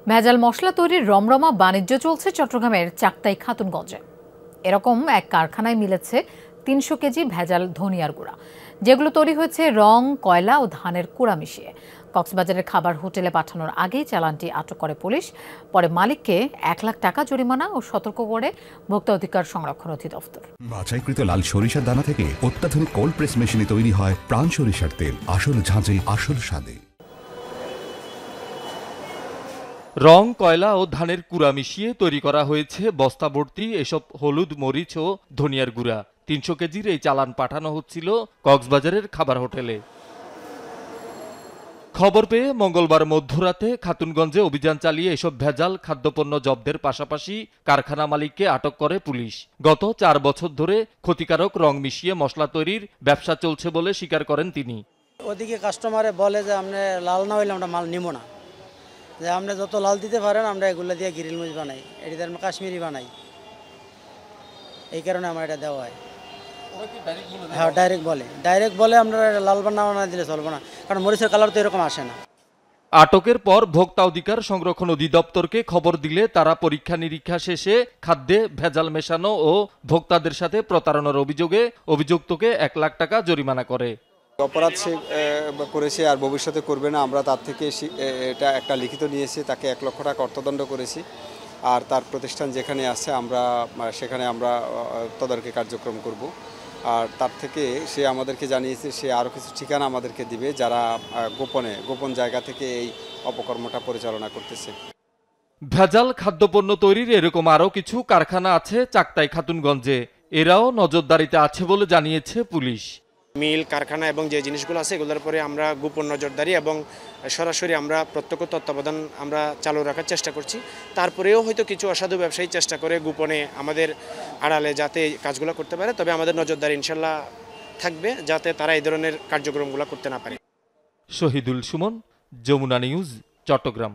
ভেজাল মশলা তৈরির রমরমা বাণিজ্য চলছে চট্টগ্রামের চাক্তাই খাতুনগঞ্জে। এরকম এক কারখানায় মিলেছে ৩০০ কেজি ভেজাল ধনিয়ার গুঁড়া, যেগুলো তৈরি হয়েছে রং, কয়লা ও ধানের কুড়া মিশিয়ে। কক্সবাজারের খাবার হোটেলে পাঠানোর আগেই চালানটি আটক করে পুলিশ। পরে মালিককে ১ লাখ টাকা জরিমানা ও সতর্ক করে ভোক্তা অধিকার সংরক্ষণ অধিদপ্তর। বাছাইকৃত লাল সরিষার দানা থেকে অত্যাধুনিক কোল্ড প্রেস মেশিনে তৈরি হয় প্রাণ সরিষার তেল, আসল ঝাঁঝে আসল স্বাদে। রং, কয়লা ও ধানের কুড়া মিশিয়ে তৈরি করা হয়েছে বস্তা ভর্তি এসব হলুদ, মরিচ ও ধনিয়ার গুঁড়া। ৩০০ কেজির এই চালান পাঠানো হচ্ছিল কক্সবাজারের খাবার হোটেলে। খবর পেয়ে মঙ্গলবার মধ্যরাতে খাতুনগঞ্জে অভিযান চালিয়ে এসব ভেজাল খাদ্যপণ্য জব্দের পাশাপাশি কারখানা মালিককে আটক করে পুলিশ। গত ৪ বছর ধরে ক্ষতিকারক রং মিশিয়ে মশলা তৈরির ব্যবসা চলছে বলে স্বীকার করেন তিনি। ওদিকে কাস্টমারে বলে যে আমরা লাল না হইলে আমরা মাল নিব না, যে আপনি যত লাল দিতে পারেন আমরা এগুলো দিয়ে গ্রিল মরিচ বানাই, এটি আমরা কাশ্মীরি বানাই, এই কারণে আমার এটা দেওয়া হয়। হ্যাঁ, ডাইরেক্ট বলে আমরা লাল বানা দিলে চলবো না, কারণ মরিচের কালার তো এরকম আসে না। আটকের পর ভোক্তা অধিকার সংরক্ষণ অধিদপ্তরকে খবর দিলে তারা পরীক্ষা নিরীক্ষা শেষে খাদ্যে ভেজাল মেশানো ও ভোক্তাদের সাথে প্রতারণার অভিযোগে অভিযুক্তকে ১ লাখ টাকা জরিমানা করে। অপরাধ সে করেছে আর ভবিষ্যতে করবে না, আমরা তার থেকে এটা একটা লিখিত নিয়েছি, তাকে ১ লক্ষ টাকা অর্থদণ্ড করেছি। আর তার প্রতিষ্ঠান যেখানে আছে সেখানে আমরা তদারকি কার্যক্রম করব। আর তার থেকে সে আমাদেরকে জানিয়েছে সে আরও কিছু ঠিকানা আমাদেরকে দিবে, যারা গোপন জায়গা থেকে এই অপকর্মটা পরিচালনা করতেছে। ভেজাল খাদ্যপণ্য তৈরির এরকম আরও কিছু কারখানা আছে চাক্তাই খাতুনগঞ্জে। এরাও নজরদারিতে আছে বলে জানিয়েছে পুলিশ। মিল, কারখানা এবং যে জিনিসগুলো আছে এগুলোর পরে আমরা গোপন নজরদারি এবং সরাসরি আমরা প্রত্যক্ষ তত্ত্বাবধান আমরা চালু রাখার চেষ্টা করছি। তারপরেও হয়তো কিছু অসাধু ব্যবসায়ী চেষ্টা করে গোপনে আমাদের আড়ালে যাতে কাজগুলো করতে পারে, তবে আমাদের নজরদারি ইনশাল্লাহ থাকবে যাতে তারা এই ধরনের কার্যক্রমগুলো করতে না পারে। শহীদুল সুমন, যমুনা নিউজ, চট্টগ্রাম।